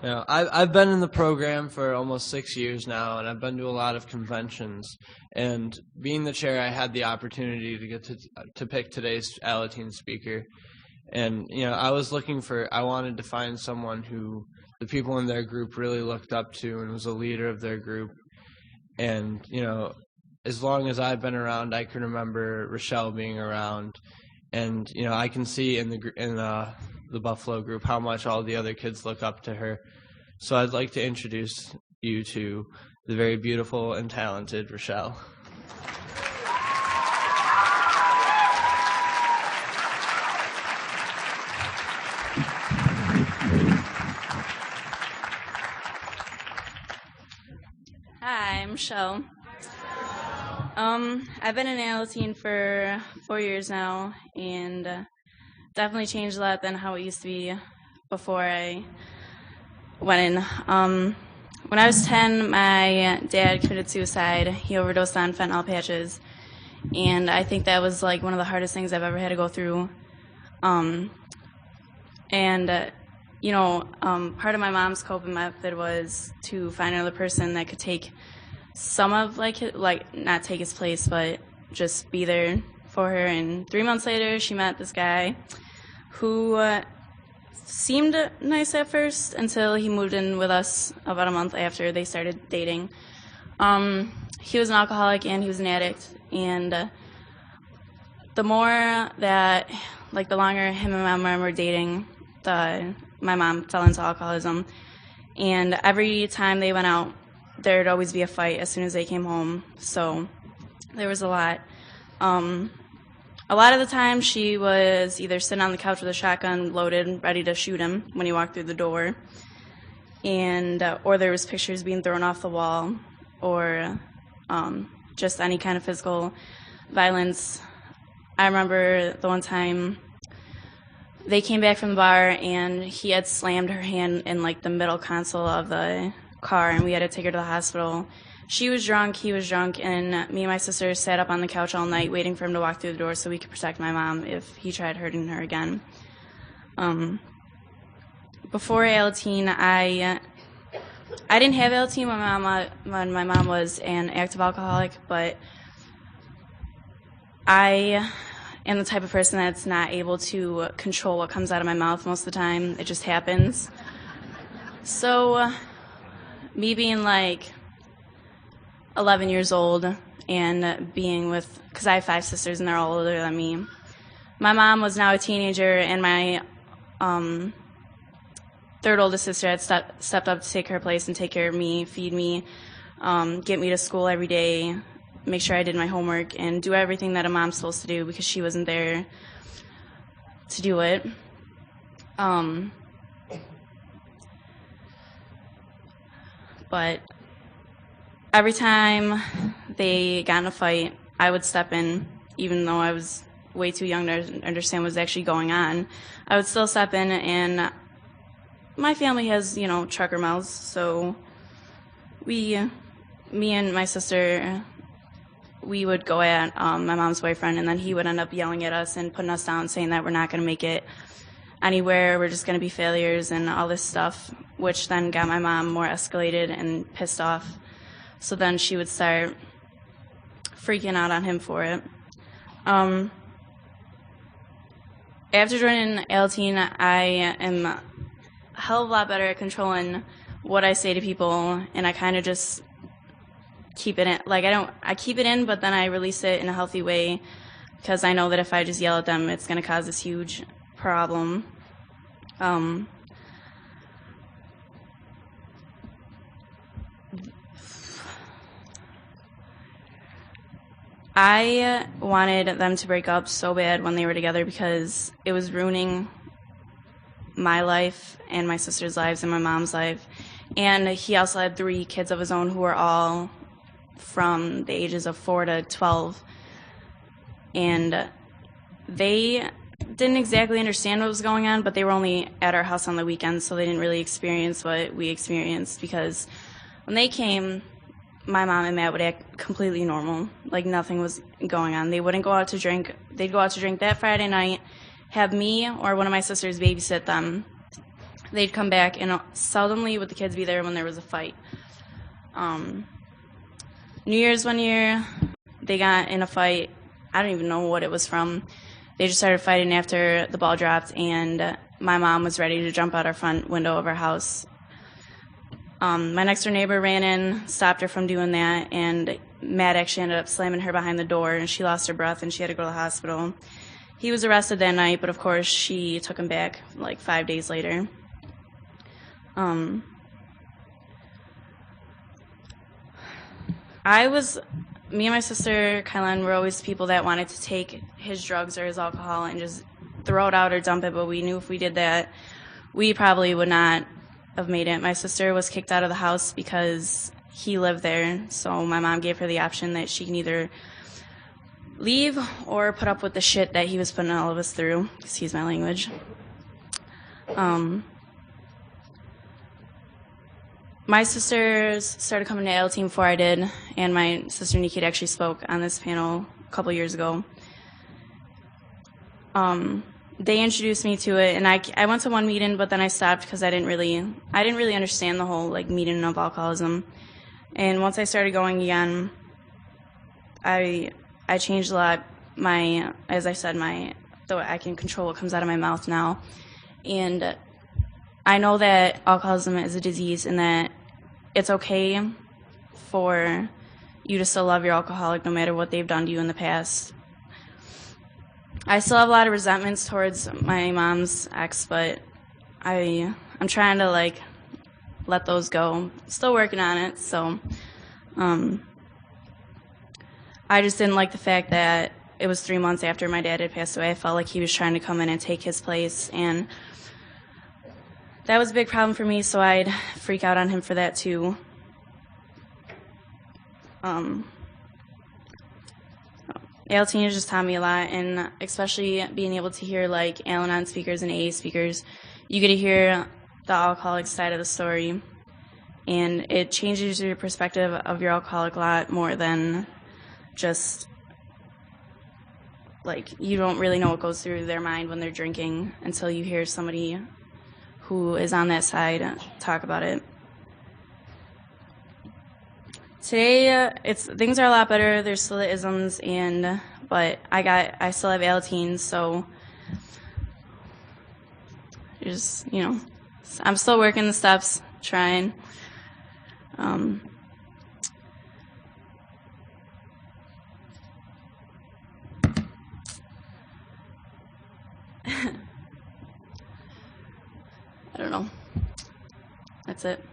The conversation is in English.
I've been in the program for almost 6 years now, and I've been to a lot of conventions. And being the chair, I had the opportunity to get to pick today's Alateen speaker. And I wanted to find someone who the people in their group really looked up to and was a leader of their group. And as long as I've been around, I can remember Rieshell being around, and I can see in the Buffalo group how much all the other kids look up to her. So I'd like to introduce you to the very beautiful and talented Rieshell. Hi, I'm Rieshell. I've been in Alateen for 4 years now, and definitely changed a lot than how it used to be before I went in. When I was 10, my dad committed suicide. He overdosed on fentanyl patches, and I think that was like one of the hardest things I've ever had to go through. Part of my mom's coping method was to find another person that could take some of not take his place, but just be there for her. And 3 months later, she met this guy who seemed nice at first until he moved in with us about a month after they started dating. He was an alcoholic and he was an addict, and the longer him and my mom were dating, my mom fell into alcoholism, and every time they went out, there'd always be a fight as soon as they came home. So there was a lot. A lot of the time she was either sitting on the couch with a shotgun loaded, ready to shoot him when he walked through the door, and or there was pictures being thrown off the wall, or just any kind of physical violence. I remember the one time they came back from the bar and he had slammed her hand in the middle console of the car, and we had to take her to the hospital. She was drunk, he was drunk, and me and my sister sat up on the couch all night waiting for him to walk through the door so we could protect my mom if he tried hurting her again. Before Alateen, I didn't have Alateen when my mom was an active alcoholic, but I am the type of person that's not able to control what comes out of my mouth most of the time. It just happens. So me being 11 years old and being with, because I have 5 sisters and they're all older than me. My mom was now a teenager, and my third oldest sister had stepped up to take her place and take care of me, feed me, get me to school every day, make sure I did my homework, and do everything that a mom's supposed to do because she wasn't there to do it. But every time they got in a fight, I would step in, even though I was way too young to understand what was actually going on. I would still step in, and my family has, trucker mouths, so me and my sister, we would go at my mom's boyfriend, and then he would end up yelling at us and putting us down, saying that we're not going to make it anywhere, we're just going to be failures and all this stuff, which then got my mom more escalated and pissed off. So then she would start freaking out on him for it. After joining Alateen, I am a hell of a lot better at controlling what I say to people, and I kind of just keep it in. I keep it in, but then I release it in a healthy way, because I know that if I just yell at them, it's going to cause this huge problem. I wanted them to break up so bad when they were together because it was ruining my life and my sister's lives and my mom's life. And he also had 3 kids of his own who were all from the ages of 4 to 12. And they didn't exactly understand what was going on, but they were only at our house on the weekends, so they didn't really experience what we experienced, because when they came, my mom and Matt would act completely normal, like nothing was going on. They wouldn't go out to drink. They'd go out to drink that Friday night, have me or one of my sisters babysit them they'd come back, and seldomly would the kids be there when there was a fight. New Year's one year, they got in a fight. I don't even know what it was from. They just started fighting after the ball dropped, and my mom was ready to jump out our front window of our house. My next door neighbor ran in, stopped her from doing that, and Matt actually ended up slamming her behind the door, and she lost her breath, and she had to go to the hospital. He was arrested that night, but of course she took him back like 5 days later. Me and my sister, Kylan, were always people that wanted to take his drugs or his alcohol and just throw it out or dump it, but we knew if we did that, we probably would not have made it. My sister was kicked out of the house because he lived there, so my mom gave her the option that she can either leave or put up with the shit that he was putting all of us through, excuse my language. My sisters started coming to AL Team before I did, and my sister Nikki actually spoke on this panel a couple years ago. They introduced me to it, and I went to one meeting, but then I stopped because I didn't really understand the whole like meaning of alcoholism. And once I started going again, I changed a lot. As I said, though I can control what comes out of my mouth now, and I know that alcoholism is a disease and that it's okay for you to still love your alcoholic no matter what they've done to you in the past. I still have a lot of resentments towards my mom's ex, but I'm trying to like let those go. Still working on it, so I just didn't like the fact that it was 3 months after my dad had passed away. I felt like he was trying to come in and take his place, and that was a big problem for me, so I'd freak out on him for that too. AL Teen has just taught me a lot, and especially being able to hear like Al-Anon speakers and AA speakers, you get to hear the alcoholic side of the story, and it changes your perspective of your alcoholic a lot more than just like you don't really know what goes through their mind when they're drinking until you hear somebody who is on that side talk about it. Today, things are a lot better. There's still the isms, but I still have AL Teens, so just I'm still working the steps, trying. I don't know. That's it.